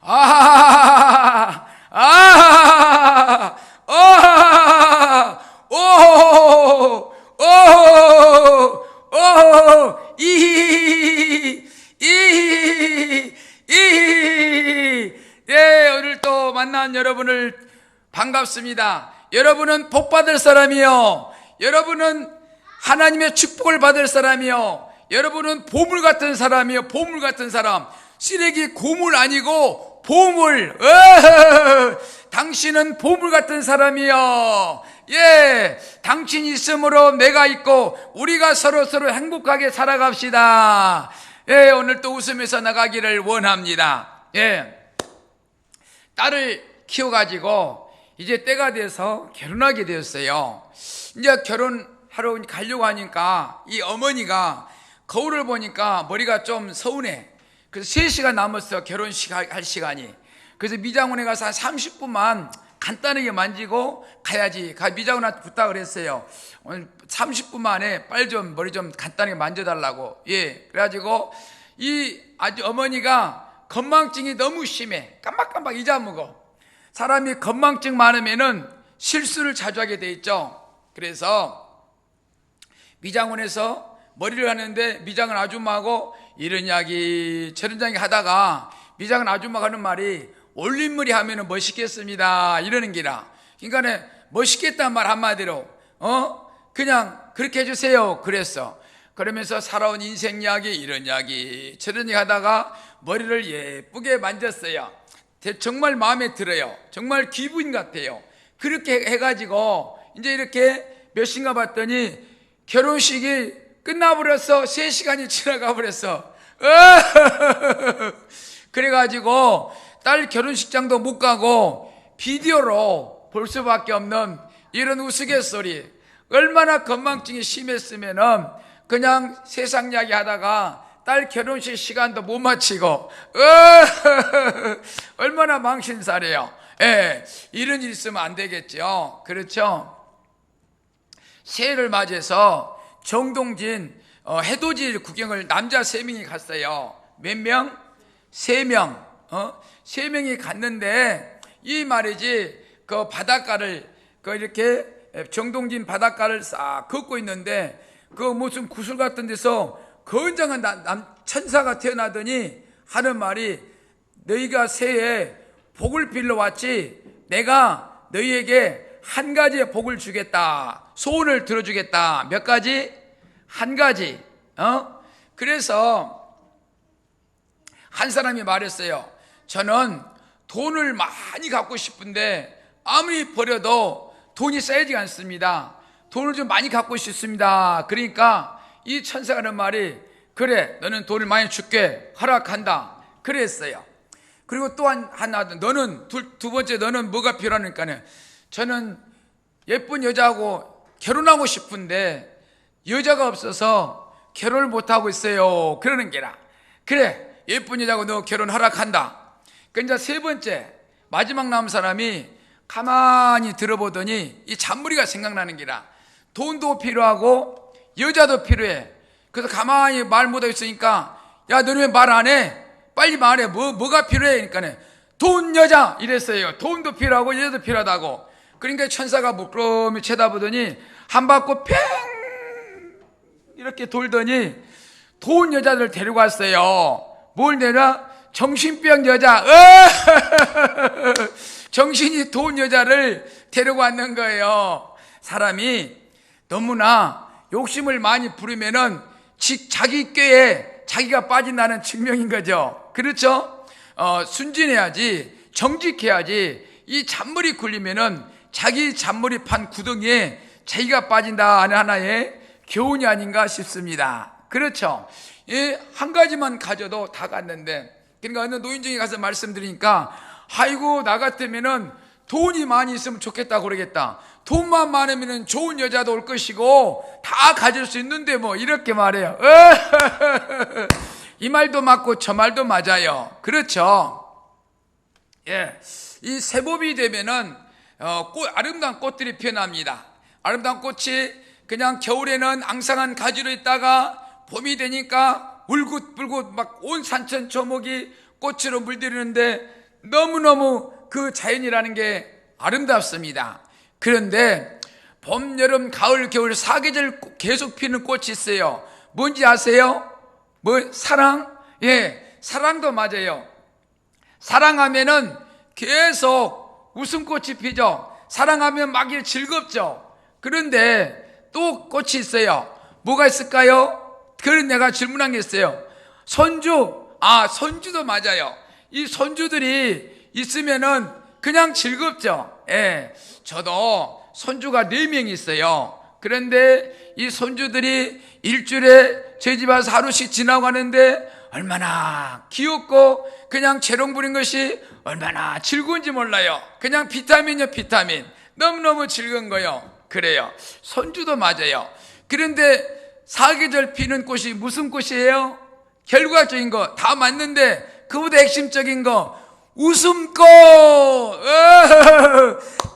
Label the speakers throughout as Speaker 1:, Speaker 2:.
Speaker 1: 아, 아, 아, 오, 오, 오, 예, 오늘 또 만난 여러분을 반갑습니다. 여러분은 복 받을 사람이요. 여러분은 하나님의 축복을 받을 사람이요. 여러분은 보물 같은 사람이요. 보물 같은 사람. 쓰레기 고물 아니고 보물. 당신은 보물 같은 사람이요. 예, 당신이 있으므로 내가 있고 우리가 서로 행복하게 살아갑시다. 예, 오늘 또 웃으면서 나가기를 원합니다. 예, 딸을 키워가지고 이제 때가 돼서 결혼하게 되었어요. 이제 결혼하러 가려고 하니까 이 어머니가 거울을 보니까 머리가 좀 서운해. 그래서 3시간 남았어, 결혼식 할 시간이. 그래서 미장원에 가서 한 30분만 간단하게 만지고 가야지. 미장원한테 부탁을 했어요. 오늘 30분 만에 빨리 좀 머리 좀 간단하게 만져달라고. 예, 그래가지고 이 아주 어머니가 건망증이 너무 심해. 깜박깜박 잊어먹어. 사람이 건망증 많으면은 실수를 자주 하게 돼 있죠. 그래서 미장원에서 머리를 하는데 미장원 아줌마하고 이런 이야기 저런 이야기 하다가 미장원 아줌마가 하는 말이 올림머리 하면은 멋있겠습니다 이러는 기라. 그러니까 멋있겠다는 말 한마디로 그냥 그렇게 해주세요 그랬어. 그러면서 살아온 인생 이야기 이런 이야기 저런 이야기 하다가 머리를 예쁘게 만졌어요. 정말 마음에 들어요. 정말 기분 같아요. 그렇게 해가지고 이제 이렇게 몇 시인가 봤더니 결혼식이 끝나버렸어. 3시간이 지나가 버렸어. 그래가지고 딸 결혼식장도 못 가고 비디오로 볼 수밖에 없는 이런 우스갯소리. 얼마나 건망증이 심했으면은 그냥 세상 이야기 하다가 딸 결혼식 시간도 못 마치고 얼마나 망신살이에요. 예, 이런 일 있으면 안 되겠죠. 그렇죠. 새해를 맞이해서 정동진 해돋이 구경을 남자 3명이 갔어요. 몇 명? 3명. 3명이 갔는데 이 말이지 그 바닷가를 이렇게 정동진 바닷가를 싹 걷고 있는데 그 무슨 구슬 같은 데서 건장한 천사가 태어나더니 하는 말이 너희가 새해에 복을 빌러 왔지 내가 너희에게 한 가지의 복을 주겠다. 소원을 들어주겠다. 몇 가지? 한 가지. 그래서 한 사람이 말했어요. 저는 돈을 많이 갖고 싶은데 아무리 버려도 돈이 쌓이지 않습니다. 돈을 좀 많이 갖고 싶습니다. 그러니까 이 천사가 하는 말이 그래 너는 돈을 많이 줄게 허락한다 그랬어요. 그리고 또 하나 너는 두 번째 너는 뭐가 필요하니까요. 저는 예쁜 여자하고 결혼하고 싶은데 여자가 없어서 결혼을 못하고 있어요 그러는 게라. 그래 예쁜 여자하고 너 결혼 허락한다. 그러니까 이제 세 번째 마지막 남은 사람이 가만히 들어보더니 이 잔머리가 생각나는 게라. 돈도 필요하고 여자도 필요해. 그래서 가만히 말 못하고 있으니까 야 너는 왜 말 안 해? 빨리 말해. 뭐가 필요해? 그러니까 돈 여자 이랬어요. 돈도 필요하고 여자도 필요하다고. 그러니까 천사가 물끄러미 쳐다보더니 한 바퀴 팽 이렇게 돌더니 돈 여자들 데리고 왔어요. 뭘 내라? 정신병 여자. 정신이 돈 여자를 데리고 왔는 거예요. 사람이 너무나 욕심을 많이 부리면은 자기 꾀에 자기가 빠진다는 증명인 거죠. 그렇죠? 순진해야지, 정직해야지. 이 잔머리 굴리면은 자기 잔머리 판 구덩이에 자기가 빠진다 하는 하나의 교훈이 아닌가 싶습니다. 그렇죠? 예, 한 가지만 가져도 다 갔는데, 그러니까 어느 노인정에 가서 말씀드리니까, 아이고, 나 같으면은 돈이 많이 있으면 좋겠다 그러겠다. 돈만 많으면 좋은 여자도 올 것이고 다 가질 수 있는데 뭐 이렇게 말해요. 이 말도 맞고 저 말도 맞아요. 그렇죠? 예, 이 새봄이 되면은 아름다운 꽃들이 피어납니다. 아름다운 꽃이 그냥 겨울에는 앙상한 가지로 있다가 봄이 되니까 울긋불긋 막 온 산천 초목이 꽃으로 물들이는데 너무너무 그 자연이라는 게 아름답습니다. 그런데 봄, 여름, 가을, 겨울 4계절 계속 피는 꽃이 있어요. 뭔지 아세요? 사랑? 예, 사랑도 맞아요. 사랑하면은 계속 웃음꽃이 피죠. 사랑하면 막 즐겁죠. 그런데 또 꽃이 있어요. 뭐가 있을까요? 그래서 내가 질문한 게 있어요. 손주도 맞아요. 이 손주들이 있으면은 그냥 즐겁죠. 예, 저도 손주가 4명이 있어요. 그런데 이 손주들이 일주일에 저희 집 와서 하루씩 지나고 가는데 얼마나 귀엽고 그냥 재롱 부린 것이 얼마나 즐거운지 몰라요. 그냥 비타민이요, 비타민. 너무너무 즐거운 거요. 그래요. 손주도 맞아요. 그런데 4계절 피는 꽃이 무슨 꽃이에요? 결과적인 거 다 맞는데 그보다 핵심적인 거 웃음꽃.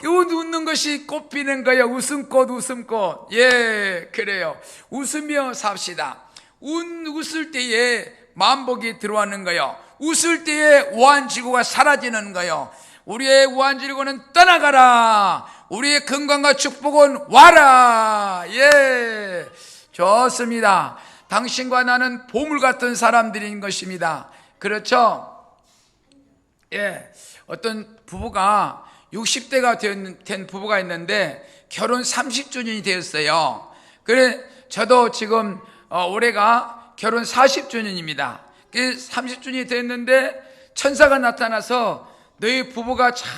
Speaker 1: 웃는 것이 꽃 피는 거예요. 웃음꽃. 예, 그래요. 웃으며 삽시다. 웃을 때에 만복이 들어오는 거예요. 웃을 때에 우환지고가 사라지는 거예요. 우리의 우환지고는 떠나가라. 우리의 건강과 축복은 와라. 예, 좋습니다. 당신과 나는 보물 같은 사람들인 것입니다. 그렇죠? 예, 어떤 부부가 60대가 된 부부가 있는데 결혼 30주년이 되었어요. 그래, 저도 지금 올해가 결혼 40주년입니다. 30주년이 됐는데 천사가 나타나서 너희 부부가 참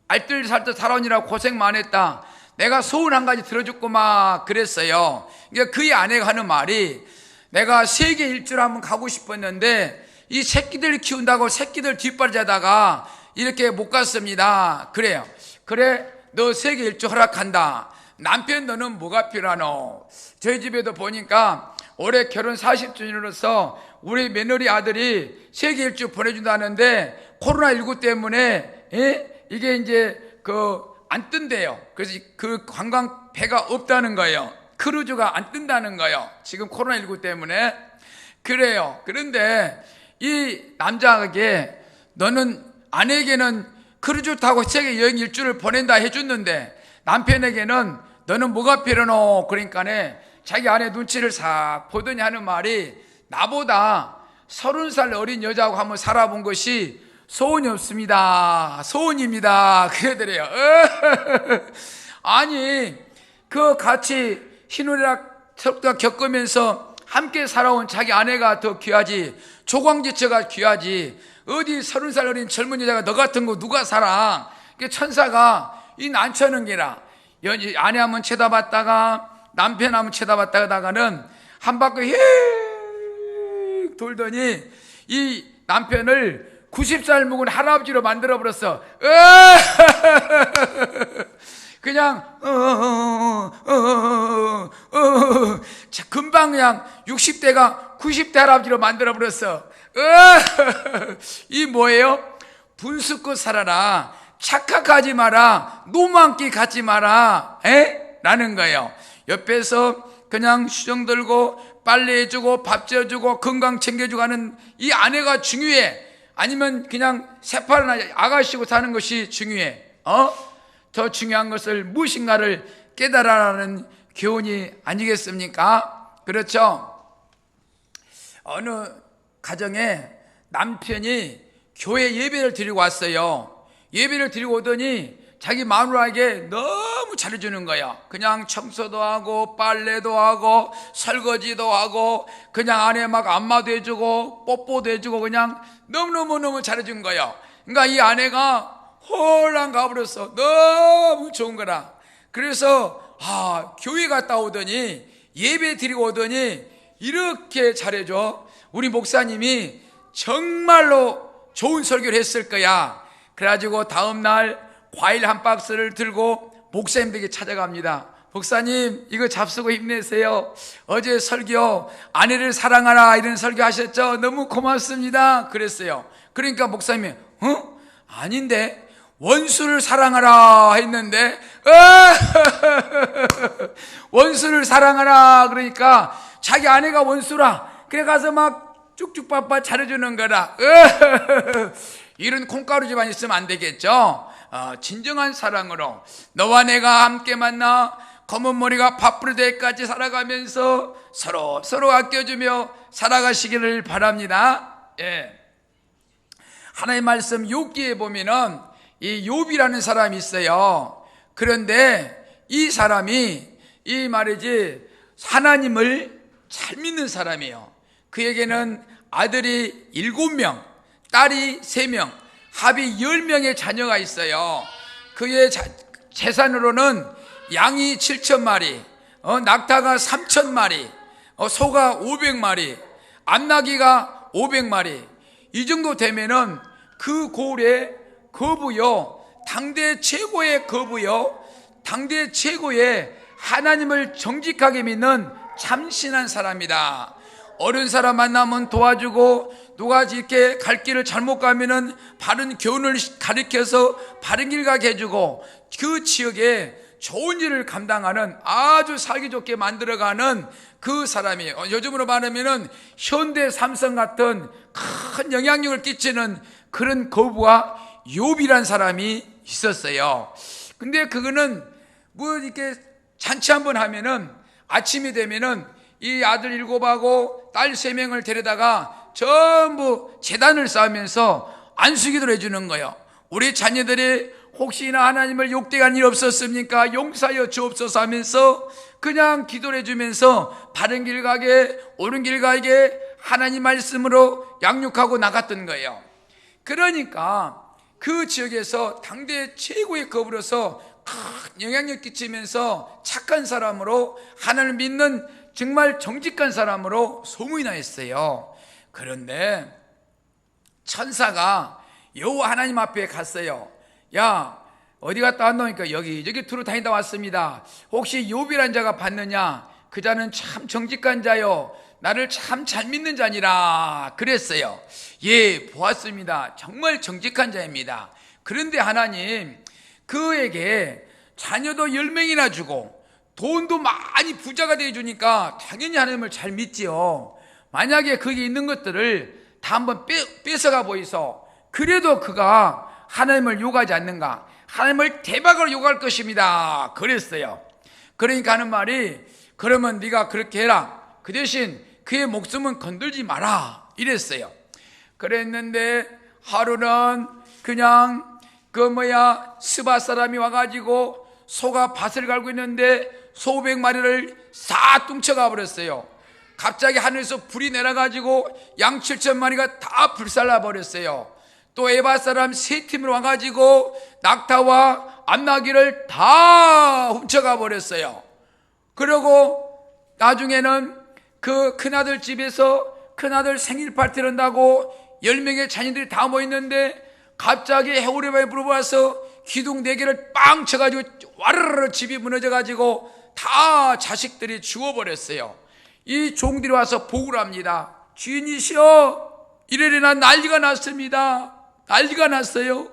Speaker 1: 알뜰살뜰 살아오느라 고생 많이 했다. 내가 소원 한 가지 들어줬고 막 그랬어요. 그러니까 그의 아내가 하는 말이, 내가 세계 일주를 한번 가고 싶었는데 이 새끼들 키운다고 새끼들 뒷발 자다가 이렇게 못 갔습니다. 그래요. 그래, 너 세계 일주 허락한다. 남편 너는 뭐가 필요하노? 저희 집에도 보니까 올해 결혼 40주년으로서 우리 며느리 아들이 세계 일주 보내준다는데 코로나19 때문에 이게 이제 안 뜬대요. 그래서 그 관광 배가 없다는 거예요. 크루즈가 안 뜬다는 거예요. 지금 코로나19 때문에. 그래요. 그런데 이 남자에게, 너는 아내에게는 크루즈 타고 세계 여행 일주를 보낸다 해줬는데 남편에게는 너는 뭐가 필요노? 그러니까네 자기 아내 눈치를 싹 보더니 하는 말이, 나보다 30살 어린 여자하고 한번 살아본 것이 소원이 없습니다. 소원입니다. 그러더래요. 아니, 같이 희노애락 겪으면서 함께 살아온 자기 아내가 더 귀하지, 조광지처가 귀하지, 어디 30살 어린 젊은 여자가 너 같은 거 누가 살아? 천사가 이 난처는 게라, 아내 한번 쳐다봤다가 남편 한번 쳐다봤다가는 한 바퀴 휙 돌더니 이 남편을 90살 묵은 할아버지로 만들어버렸어. 그냥 금방 그냥 60대가 90대 할아버지로 만들어버렸어. 이 뭐예요? 분수껏 살아라. 착각하지 마라. 노만끼 갖지 마라. 라는 거예요. 옆에서 그냥 수정 들고 빨래해주고 밥 지어주고 건강 챙겨주고 하는 이 아내가 중요해? 아니면 그냥 새파란 아가씨고 사는 것이 중요해? 더 중요한 것을 무엇인가를 깨달아라는 교훈이 아니겠습니까? 그렇죠? 어느 가정에 남편이 교회 예배를 드리고 왔어요. 예배를 드리고 오더니 자기 마누라에게 너무 잘해주는 거야. 그냥 청소도 하고 빨래도 하고 설거지도 하고 그냥 아내 막 안마도 해주고 뽀뽀도 해주고 그냥 너무너무 잘해준 거야. 그러니까 이 아내가 홀랑 가버렸어. 너무 좋은 거라. 그래서 교회 갔다 오더니 예배 드리고 오더니 이렇게 잘해줘. 우리 목사님이 정말로 좋은 설교를 했을 거야. 그래가지고 다음날 과일 한 박스를 들고 목사님에게 찾아갑니다. 목사님, 이거 잡수고 힘내세요. 어제 설교 아내를 사랑하라 이런 설교 하셨죠? 너무 고맙습니다. 그랬어요. 그러니까 목사님이 아닌데 원수를 사랑하라 했는데 원수를 사랑하라 그러니까 자기 아내가 원수라. 그래 가서 막 쭉쭉 빡빡 잘해주는 거라. 이런 콩가루집안 있으면 안 되겠죠. 진정한 사랑으로 너와 내가 함께 만나 검은 머리가 밥풀이 될까지 살아가면서 서로 아껴주며 살아가시기를 바랍니다. 예. 하나님의 말씀 욥기에 보면은 이 욥이라는 사람이 있어요. 그런데 이 사람이 이 말이지 하나님을 잘 믿는 사람이에요. 그에게는 아들이 7명, 딸이 3명, 합이 10명의 자녀가 있어요. 그의 재산으로는 양이 7,000마리, 낙타가 3,000마리, 소가 500마리, 암나귀가 500마리. 이 정도 되면은 그 고을의 거부요, 당대 최고의 거부요, 당대 최고의 하나님을 정직하게 믿는 참신한 사람이다. 어른 사람 만나면 도와주고, 누가 이렇게 갈 길을 잘못 가면은 바른 교훈을 가르쳐서 바른 길 가게 해주고, 그 지역에 좋은 일을 감당하는, 아주 살기 좋게 만들어가는 그 사람이에요. 요즘으로 말하면은 현대 삼성 같은 큰 영향력을 끼치는 그런 거부와 욥이란 사람이 있었어요. 근데 그거는 뭐 이렇게 잔치 한번 하면은 아침이 되면은 이 아들 7하고 딸 3명을 데려다가 전부 제단을 쌓으면서 안수기도를 해주는 거예요. 우리 자녀들이 혹시나 하나님을 욕되게 일 없었습니까? 용서하여 주옵소서 하면서 그냥 기도를 해주면서 바른 길 가게, 옳은 길 가게 하나님 말씀으로 양육하고 나갔던 거예요. 그러니까 그 지역에서 당대 최고의 거부로서 큰 영향력 끼치면서 착한 사람으로, 하나님을 믿는 정말 정직한 사람으로 소문이 나 있어요. 그런데 천사가 여호와 하나님 앞에 갔어요. 야, 어디 갔다 왔노니까 여기 두루 다니다 왔습니다. 혹시 욥이란 자가 봤느냐? 그 자는 참 정직한 자요, 나를 참 잘 믿는 자니라 그랬어요. 예, 보았습니다. 정말 정직한 자입니다. 그런데 하나님 그에게 자녀도 10명이나 주고 돈도 많이 부자가 되어주니까 당연히 하나님을 잘 믿지요. 만약에 거기 있는 것들을 다 한번 뺏어가 보이소. 그래도 그가 하나님을 욕하지 않는가? 하나님을 대박으로 욕할 것입니다 그랬어요. 그러니까 하는 말이, 그러면 네가 그렇게 해라. 그 대신 그의 목숨은 건들지 마라 이랬어요. 그랬는데 하루는 그냥 스바 사람이 와가지고 소가 밭을 갈고 있는데 소 500마리를 싹 뚱쳐가 버렸어요. 갑자기 하늘에서 불이 내려가지고 양 7,000마리가 다 불살라 버렸어요. 또 에바 사람 3팀으로 와가지고 낙타와 암나귀를 다 훔쳐가 버렸어요. 그리고 나중에는 그 큰아들 집에서 큰아들 생일 파티를 한다고 10명의 자녀들이 다 모였는데 갑자기 해오리바에 불어와서 기둥 4개를 빵 쳐가지고 와르르 집이 무너져가지고 다 자식들이 죽어버렸어요. 이 종들이 와서 보고를 합니다. 주인이시여, 이래나 난리가 났습니다. 난리가 났어요.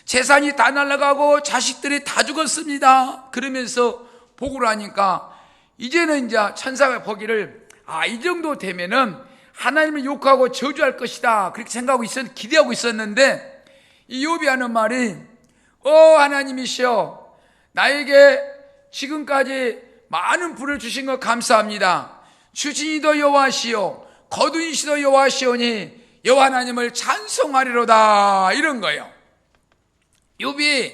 Speaker 1: 재산이 다 날아가고 자식들이 다 죽었습니다. 그러면서 보고를 하니까 이제는 이제 천사가 보기를, 이 정도 되면은 하나님을 욕하고 저주할 것이다 그렇게 생각하고 기대하고 있었는데, 이 욥이 하는 말이, 하나님이시여, 나에게 지금까지 많은 불을 주신 것 감사합니다. 주신이도 여호와시오, 거두이시도 여호와시오니 여호와 하나님을 찬송하리로다 이런 거예요. 욥이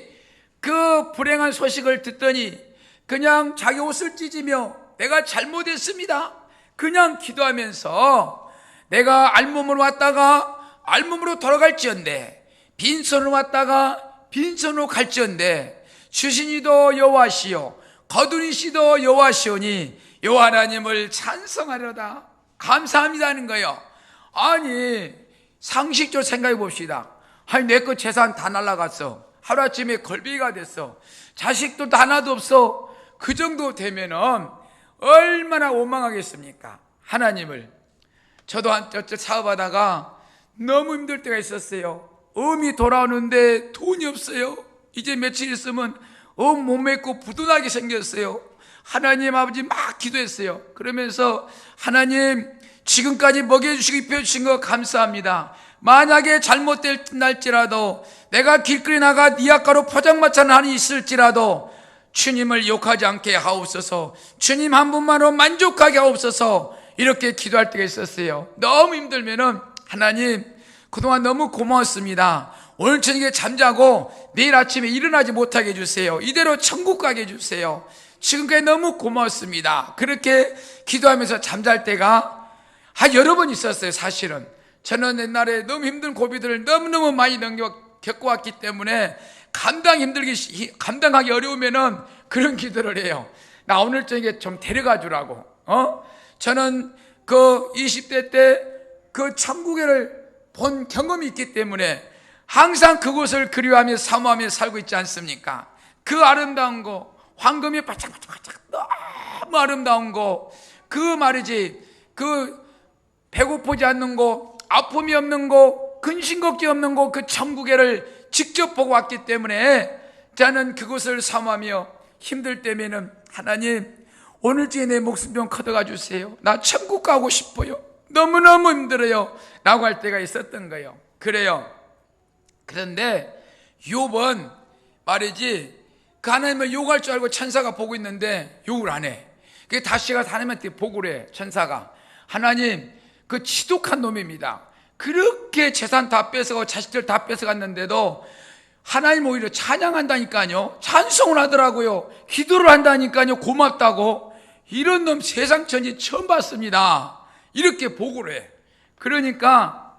Speaker 1: 그 불행한 소식을 듣더니 그냥 자기 옷을 찢으며 내가 잘못했습니다 그냥 기도하면서, 내가 알몸으로 왔다가 알몸으로 돌아갈지언데, 빈손으로 왔다가 빈손으로 갈지언데, 주신이도 여호와시오, 거두리시도 여호와시오니 여호와 하나님을 찬송하리로다. 감사합니다 하는 거예요. 아니, 상식적으로 생각해 봅시다. 아니, 내 거 재산 다 날라갔어. 하루아침에 걸비가 됐어. 자식도 하나도 없어. 그 정도 되면은 얼마나 원망하겠습니까? 하나님을. 저도 한때 사업하다가 너무 힘들 때가 있었어요. 엄이 돌아오는데 돈이 없어요. 이제 며칠 있으면 엄 못 맺고 부도나게 생겼어요. 하나님 아버지 막 기도했어요. 그러면서 하나님 지금까지 먹여주시고 입혀주신 거 감사합니다. 만약에 잘못될지라도 내가 길거리 나가 니아가로 포장마차는 한이 있을지라도 주님을 욕하지 않게 하옵소서. 주님 한 분만으로 만족하게 하옵소서. 이렇게 기도할 때가 있었어요. 너무 힘들면은 하나님 그동안 너무 고마웠습니다. 오늘 저녁에 잠자고 내일 아침에 일어나지 못하게 해주세요. 이대로 천국 가게 해주세요. 지금까지 너무 고마웠습니다. 그렇게 기도하면서 잠잘 때가 한 여러 번 있었어요. 사실은 저는 옛날에 너무 힘든 고비들을 너무너무 많이 겪어왔기 때문에 감당하기 어려우면은 그런 기도를 해요. 나 오늘 저녁에 좀 데려가 주라고. 저는 그 20대 때 그 천국을 본 경험이 있기 때문에 항상 그곳을 그리워하며 사모하며 살고 있지 않습니까? 그 아름다운 거, 황금이 반짝반짝 너무 아름다운 거, 그 말이지, 그 배고프지 않는 거, 아픔이 없는 거, 근심 걱정 없는 거, 그 천국에를 직접 보고 왔기 때문에 저는 그곳을 사모하며 힘들 때면은 하나님 오늘 중에 내 목숨 좀 걷어가 주세요. 나 천국 가고 싶어요. 너무너무 힘들어요. 라고 할 때가 있었던 거예요. 그래요. 그런데 욥은 말이지 그 하나님을 욕할 줄 알고 천사가 보고 있는데 욕을 안 해. 그게 다시 가서 하나님한테 보고를 해. 천사가 하나님 그 지독한 놈입니다. 그렇게 재산 다 뺏어가고 자식들 다 뺏어갔는데도 하나님 오히려 찬양한다니까요. 찬송을 하더라고요. 기도를 한다니까요. 고맙다고. 이런 놈 세상 천지 처음 봤습니다. 이렇게 보고를 해. 그러니까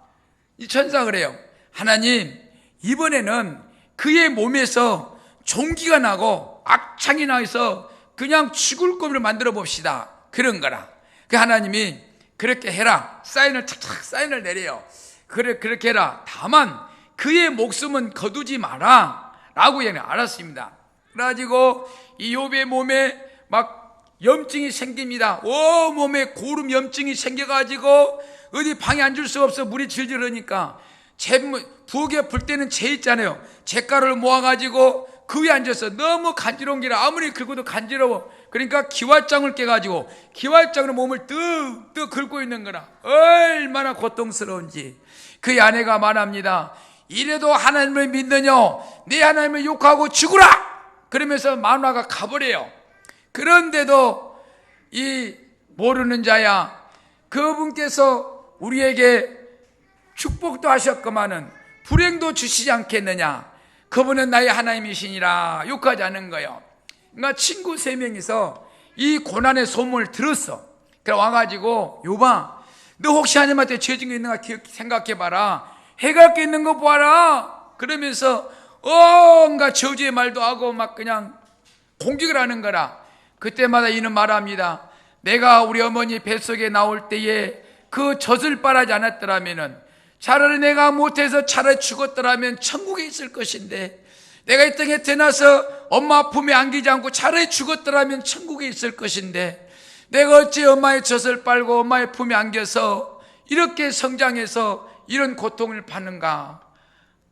Speaker 1: 이 천사가 그래요. 하나님 이번에는 그의 몸에서 종기가 나고 악창이 나서 그냥 죽을 거미로 만들어 봅시다. 그런 거라. 그 하나님이 그렇게 해라. 사인을 착착 사인을 내려요. 그래 그렇게 해라. 다만 그의 목숨은 거두지 마라. 라고 얘는 알았습니다. 그래가지고 이 욥의 몸에 막 염증이 생깁니다. 몸에 고름 염증이 생겨가지고 어디 방에 앉을 수 없어. 물이 질질 흐르니까 부엌에 불 때는 재 있잖아요. 잿가루를 모아가지고 그 위에 앉아서 너무 간지러운 게라 아무리 긁어도 간지러워. 그러니까 기와장을 깨가지고 기와장으로 몸을 뜩뜩 긁고 있는 거라. 얼마나 고통스러운지. 그의 아내가 말합니다. 이래도 하나님을 믿느냐? 네 하나님을 욕하고 죽으라! 그러면서 마누라가 가버려요. 그런데도 이 모르는 자야, 그분께서 우리에게 축복도 하셨구만은 불행도 주시지 않겠느냐? 그분은 나의 하나님이시니라. 욕하지 않은 거예요. 그러니까 친구 3명이서 이 고난의 소문을 들었어. 그래 와가지고 욥아, 너 혹시 하나님한테 죄진 거 있는가 생각해봐라. 해갈 게 있는 거 보아라. 그러면서 온갖 저주의 말도 하고 막 그냥 공격을 하는 거라. 그때마다 이는 말합니다. 내가 우리 어머니 뱃속에 나올 때에 그 젖을 빨아지 않았더라면은 차라리 내가 못해서 차라리 죽었더라면 천국에 있을 것인데 내가 이 땅에 태어나서 엄마 품에 안기지 않고 차라리 죽었더라면 천국에 있을 것인데 내가 어찌 엄마의 젖을 빨고 엄마의 품에 안겨서 이렇게 성장해서 이런 고통을 받는가.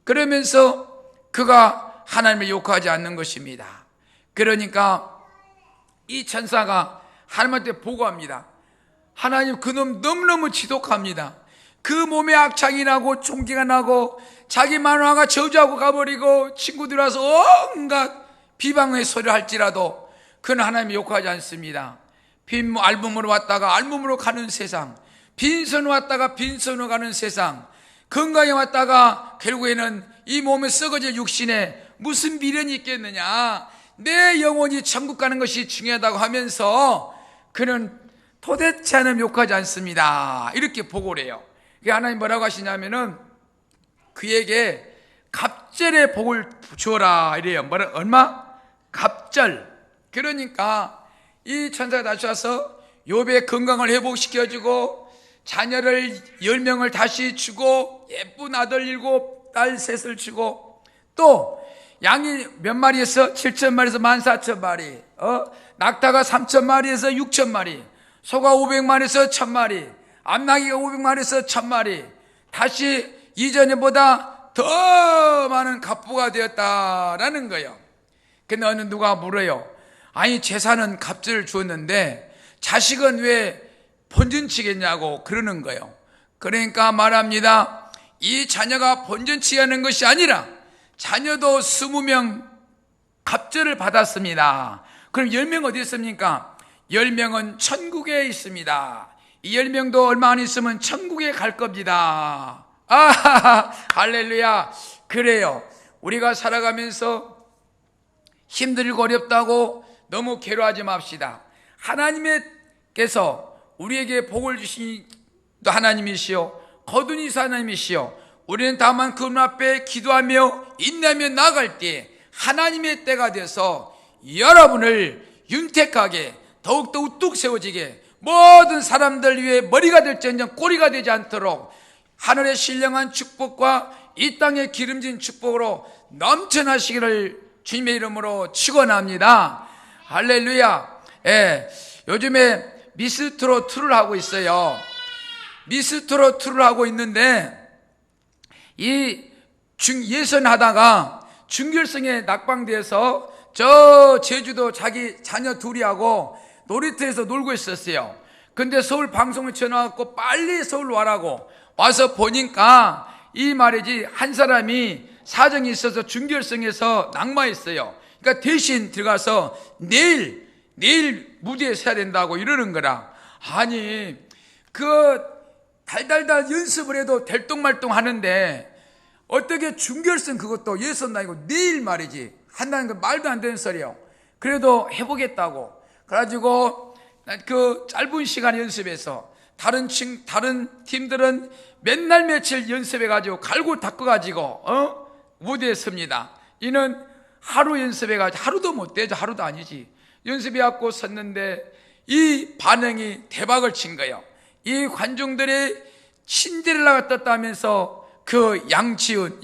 Speaker 1: 그러면서 그가 하나님을 욕하지 않는 것입니다. 그러니까 이 천사가 하나님한테 보고합니다. 하나님 그놈 너무너무 지독합니다. 그 몸에 악창이 나고 종기가 나고 자기 마누라가 저주하고 가버리고 친구들 와서 온갖 비방의 소리를 할지라도 그는 하나님을 욕하지 않습니다. 빈 알몸으로 왔다가 알몸으로 가는 세상, 빈손으로 왔다가 빈손으로 가는 세상, 건강에 왔다가 결국에는 이 몸에 썩어질 육신에 무슨 미련이 있겠느냐, 내 영혼이 천국 가는 것이 중요하다고 하면서 그는 도대체 하나님 욕하지 않습니다. 이렇게 보고를 해요. 하나님 뭐라고 하시냐면은 그에게 갑절의 복을 주어라 이래요. 얼마? 갑절. 그러니까 이 천사가 다시 와서 욥의 건강을 회복시켜주고 자녀를 10명을 다시 주고 예쁜 아들 7, 딸 3을 주고 또 양이 몇 마리에서 7,000마리에서 14,000마리, 낙타가 3,000마리에서 6,000마리, 소가 500마리에서 1,000마리, 암나귀가 500마리에서 1,000마리, 다시 이전에보다 더 많은 갑부가 되었다라는 거예요. 근데 어느 누가 물어요. 아니 재산은 갑절을 주었는데 자식은 왜 본전치겠냐고 그러는 거예요. 그러니까 말합니다. 이 자녀가 본전치 하는 것이 아니라 자녀도 20명 갑절을 받았습니다. 그럼 10명 어디 있습니까? 10명은 천국에 있습니다. 이 10명도 얼마 안 있으면 천국에 갈 겁니다. 할렐루야. 그래요. 우리가 살아가면서 힘들고 어렵다고 너무 괴로워하지 맙시다. 하나님께서 우리에게 복을 주신 하나님이시요 거둔이사 하나님이시요 우리는 다만 그분 앞에 기도하며 인내하며 나아갈 때 하나님의 때가 돼서 여러분을 윤택하게 더욱더 우뚝 세워지게 모든 사람들 위해 머리가 될지언정 꼬리가 되지 않도록 하늘의 신령한 축복과 이 땅의 기름진 축복으로 넘쳐나시기를 주님의 이름으로 축원합니다. 할렐루야. 요즘에 미스트롯 2를 하고 있어요. 미스트롯 2를 하고 있는데 이 예선하다가 준결승에 낙방돼서 저 제주도 자기 자녀 둘이하고 놀이터에서 놀고 있었어요. 근데 서울 방송에 전화갖고 빨리 서울 와라고 와서 보니까 이 말이지 한 사람이 사정이 있어서 준결승에서 낙마했어요. 그러니까 대신 들어가서 내일 무대에 서야 된다고 이러는 거라. 아니 그 달달달 연습을 해도 될똥말똥 하는데 어떻게 준결승 그것도 예선 아니고 내일 말이지 한다는 거 말도 안 되는 소리요. 그래도 해보겠다고 그래가지고 그 짧은 시간 연습해서 다른 팀들은 맨날 며칠 연습해가지고 갈고 닦아가지고 무대에 섭니다. 이는 하루 연습해가지고 하루도 못 되죠. 하루도 아니지. 연습해갖고 섰는데 이 반응이 대박을 친 거예요. 이 관중들이 신데렐라가 떴다면서 그 양지은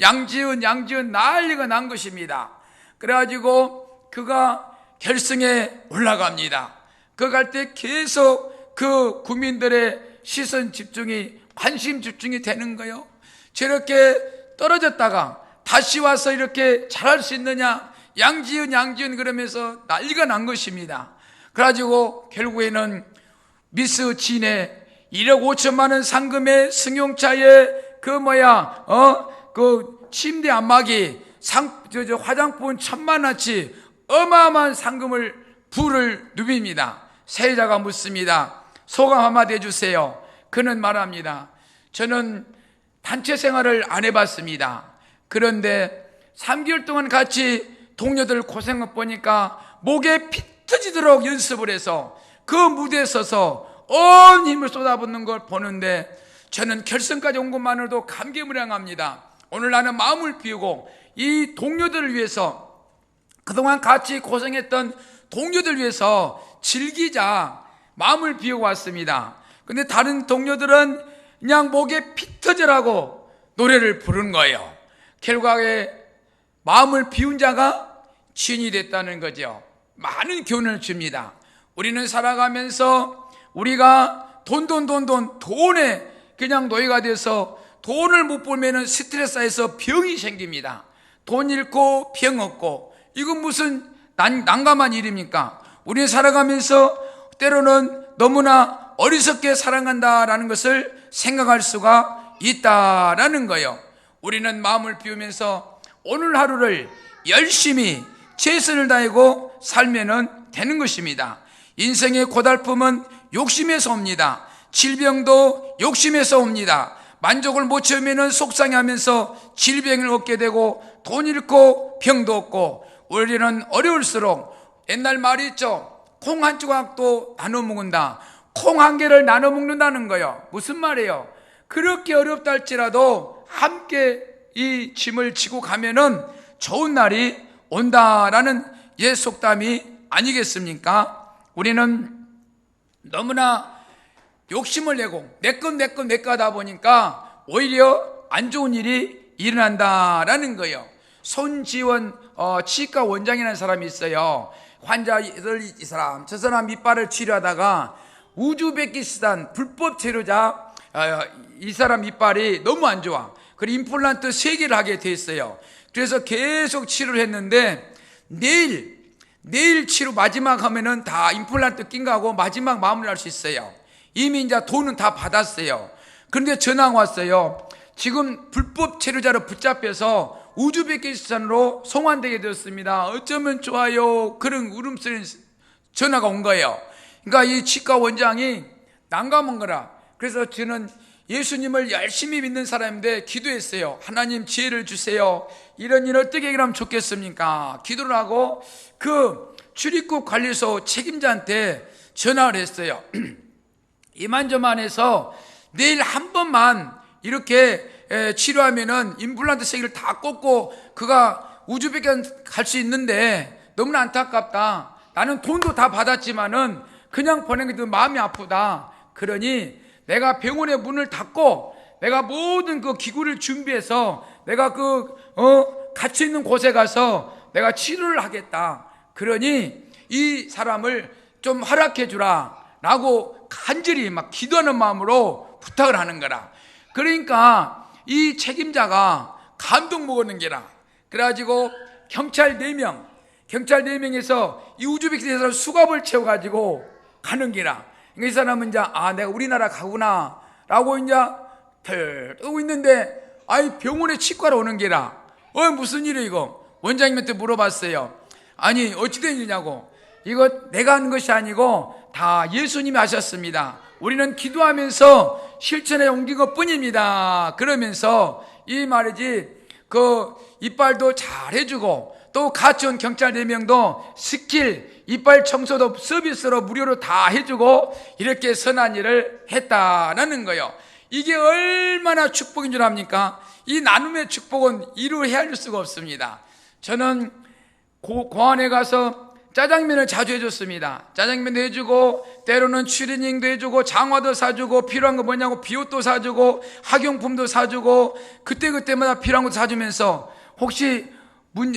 Speaker 1: 난리가 난 것입니다. 그래가지고 그가 결승에 올라갑니다. 그 갈 때 계속 그 국민들의 시선 집중이 관심 집중이 되는 거예요. 저렇게 떨어졌다가 다시 와서 이렇게 잘할 수 있느냐 양지은 그러면서 난리가 난 것입니다. 그래가지고 결국에는 미스 진의 1억 5천만 원 상금의 승용차에 그 침대 안마기 화장품 1,000만 원치 어마어마한 상금을 부를 누빕니다. 세자가 묻습니다. 소감 한마디 해주세요. 그는 말합니다. 저는 단체 생활을 안 해봤습니다. 그런데 3개월 동안 같이 동료들 고생을 보니까 목에 피 터지도록 연습을 해서 그 무대에 서서 온 힘을 쏟아붓는 걸 보는데 저는 결승까지 온 것만으로도 감개무량합니다. 오늘 나는 마음을 비우고 이 동료들을 위해서 그동안 같이 고생했던 동료들 위해서 즐기자 마음을 비우고 왔습니다. 근데 다른 동료들은 그냥 목에 피 터지라고 노래를 부른 거예요. 결국에 마음을 비운 자가 진이 됐다는 거죠. 많은 교훈을 줍니다. 우리는 살아가면서 우리가 돈에 그냥 노예가 돼서 돈을 못 벌면 스트레스에서 병이 생깁니다. 돈 잃고 병 얻고 이건 무슨 난감한 일입니까? 우리는 살아가면서 때로는 너무나 어리석게 살아간다라는 것을 생각할 수가 있다라는 거예요. 우리는 마음을 비우면서 오늘 하루를 열심히 최선을 다하고 살면 되는 것입니다. 인생의 고달픔은 욕심에서 옵니다. 질병도 욕심에서 옵니다. 만족을 못 채우면 속상해하면서 질병을 얻게 되고 돈 잃고 병도 얻고 우리는 어려울수록 옛날 말이 있죠. 콩 한 조각도 나눠 먹는다. 콩 한 개를 나눠 먹는다는 거예요. 무슨 말이에요? 그렇게 어렵다 할지라도 함께 이 짐을 지고 가면은 좋은 날이 온다라는 옛 속담이 아니겠습니까? 우리는 너무나 욕심을 내고 내 거 하다 보니까 오히려 안 좋은 일이 일어난다라는 거예요. 손지원 치과 원장이라는 사람이 있어요. 환자들 이 사람 저 사람 이빨을 치료하다가 우즈베키스탄 불법 체류자 이 사람 이빨이 너무 안 좋아. 그리고 임플란트 3개를 하게 돼 있어요. 그래서 계속 치료를 했는데 내일 치료 마지막 하면은 다 임플란트 낀 거하고 마지막 마무리할 수 있어요. 이미 이제 돈은 다 받았어요. 그런데 전화가 왔어요. 지금 불법 체류자로 붙잡혀서 우즈베키스탄으로 송환되게 되었습니다. 어쩌면 좋아요. 그런 울음소리 전화가 온 거예요. 그러니까 이 치과 원장이 난감한 거라. 그래서 저는 예수님을 열심히 믿는 사람인데 기도했어요. 하나님 지혜를 주세요. 이런 일 어떻게 하면 좋겠습니까? 기도를 하고 그 출입국 관리소 책임자한테 전화를 했어요. 이만저만해서 내일 한 번만 이렇게 치료하면은 임플란트 3개를 다 꽂고 그가 우즈베키스탄 갈 수 있는데 너무나 안타깝다. 나는 돈도 다 받았지만은 그냥 보낸 게 마음이 아프다. 그러니 내가 병원의 문을 닫고 내가 모든 그 기구를 준비해서 내가 갇혀 있는 곳에 가서 내가 치료를 하겠다. 그러니 이 사람을 좀 허락해 주라 라고 간절히 막 기도하는 마음으로 부탁을 하는 거라. 그러니까 이 책임자가 감동 먹었는 게라. 그래가지고 경찰 4명에서 이 우즈베키스탄에서 수갑을 채워가지고 가는 게라. 이 사람은 이제 내가 우리나라 가구나 라고 이제 뜨고 있는데 병원에 치과로 오는 게라. 무슨 일이야 이거? 원장님한테 물어봤어요. 아니 어찌 된 일이냐고. 이거 내가 하는 것이 아니고 다 예수님이 하셨습니다. 우리는 기도하면서 실천에 옮긴 것 뿐입니다. 그러면서 이 말이지 그 이빨도 잘 해주고 또 같이 온 경찰 4명도 스킬 이빨 청소도 서비스로 무료로 다 해주고 이렇게 선한 일을 했다라는 거예요. 이게 얼마나 축복인 줄 압니까? 이 나눔의 축복은 이루 헤아릴 수가 없습니다. 저는 고안에 가서 짜장면을 자주 해줬습니다. 짜장면도 해주고 때로는 추리닝도 해주고 장화도 사주고 필요한 거 뭐냐고 비옷도 사주고 학용품도 사주고 그때마다 필요한 것도 사주면서 혹시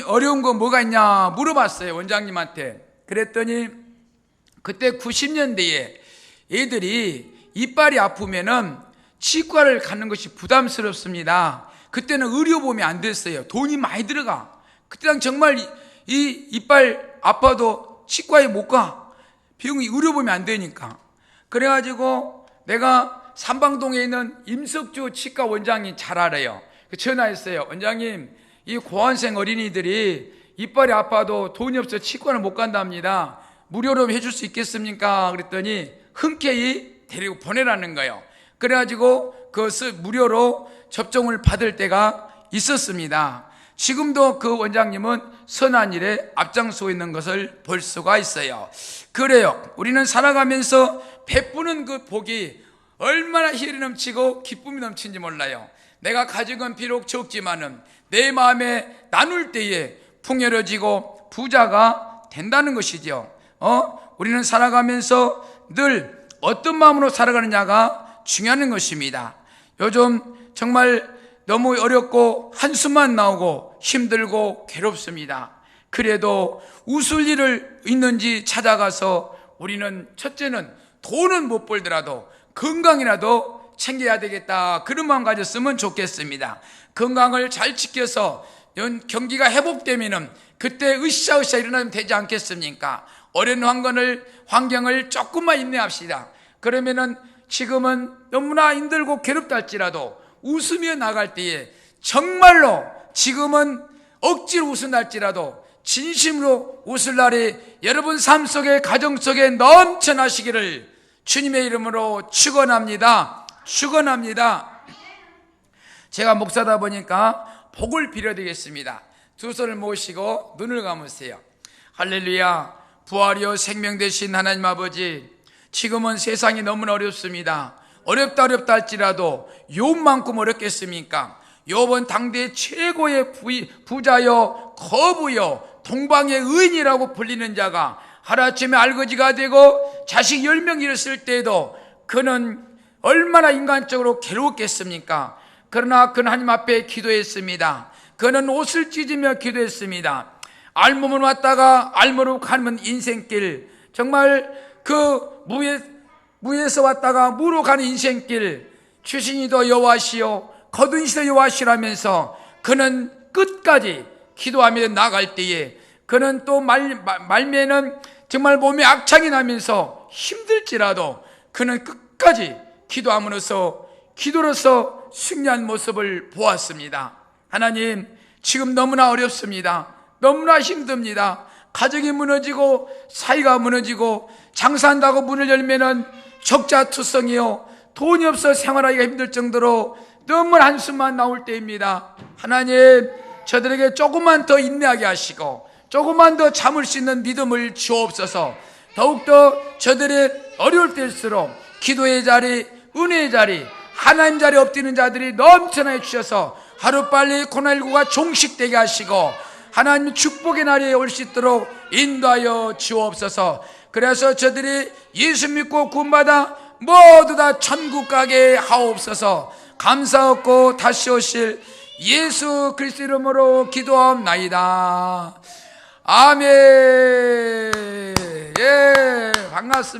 Speaker 1: 어려운 거 뭐가 있냐 물어봤어요. 원장님한테. 그랬더니 그때 90년대에 애들이 이빨이 아프면은 치과를 가는 것이 부담스럽습니다. 그때는 의료보험이 안 됐어요. 돈이 많이 들어가. 그때는 정말 이 이빨 아파도 치과에 못 가. 비용이 의료보험이 안 되니까. 그래가지고 내가 삼방동에 있는 임석주 치과 원장이 잘 알아요. 전화했어요. 원장님, 이 고환생 어린이들이 이빨이 아파도 돈이 없어 치과를 못 간답니다. 무료로 해줄 수 있겠습니까? 그랬더니 흔쾌히 데리고 보내라는 거예요. 그래가지고 그것을 무료로 접종을 받을 때가 있었습니다. 지금도 그 원장님은 선한 일에 앞장서고 있는 것을 볼 수가 있어요. 그래요. 우리는 살아가면서 베푸는 그 복이 얼마나 희열이 넘치고 기쁨이 넘치는지 몰라요. 내가 가진 건 비록 적지만은 내 마음에 나눌 때에 풍요로워지고 부자가 된다는 것이죠. 우리는 살아가면서 늘 어떤 마음으로 살아가느냐가 중요한 것입니다. 요즘 정말 너무 어렵고 한숨만 나오고 힘들고 괴롭습니다. 그래도 웃을 일을 있는지 찾아가서 우리는 첫째는 돈은 못 벌더라도 건강이라도 챙겨야 되겠다, 그런 마음 가졌으면 좋겠습니다. 건강을 잘 지켜서 경기가 회복되면은 그때 으쌰으쌰 일어나면 되지 않겠습니까? 어려운 환경을 조금만 인내합시다. 그러면은 지금은 너무나 힘들고 괴롭다 할지라도 웃으며 나갈 때에 정말로 지금은 억지로 웃은 날지라도 진심으로 웃을 날이 여러분 삶 속에 가정 속에 넘쳐나시기를 주님의 이름으로 축원합니다. 축원합니다. 제가 목사다 보니까 복을 빌어야 되겠습니다. 두 손을 모시고 눈을 감으세요. 할렐루야. 부활이요 생명 되신 하나님 아버지, 지금은 세상이 너무나 어렵습니다. 어렵다 할지라도 욥만큼 어렵겠습니까? 욥은 당대 최고의 부자요 거부요 동방의 의인이라고 불리는 자가 하루아침에 알거지가 되고 자식 10명 잃었을 때에도 그는 얼마나 인간적으로 괴로웠겠습니까? 그러나 그는 하나님 앞에 기도했습니다. 그는 옷을 찢으며 기도했습니다. 알몸으로 왔다가 알몸으로 가는 인생길, 정말 그 무에서 왔다가 무로 가는 인생길, 출신이도 여호와시요 거둔이시도 여호와시라면서 그는 끝까지 기도하며 나갈 때에 그는 또 말미에는 정말 몸에 악창이 나면서 힘들지라도 그는 끝까지 기도함으로써 기도로서 승리한 모습을 보았습니다. 하나님, 지금 너무나 어렵습니다. 너무나 힘듭니다. 가정이 무너지고 사이가 무너지고 장사한다고 문을 열면은 적자투성이요, 돈이 없어 생활하기가 힘들 정도로 너무 한숨만 나올 때입니다. 하나님, 저들에게 조금만 더 인내하게 하시고 조금만 더 참을 수 있는 믿음을 주옵소서. 더욱더 저들의 어려울 때일수록 기도의 자리, 은혜의 자리, 하나님 자리에 엎드리는 자들이 넘쳐나게 주셔서 하루빨리 코로나19가 종식되게 하시고 하나님 축복의 날이 올 수 있도록 인도하여 주옵소서. 그래서 저들이 예수 믿고 구원받아 모두 다 천국 가게 하옵소서. 감사하고 다시 오실 예수 그리스도 이름으로 기도하옵나이다. 아멘. 예, 반갑습니다.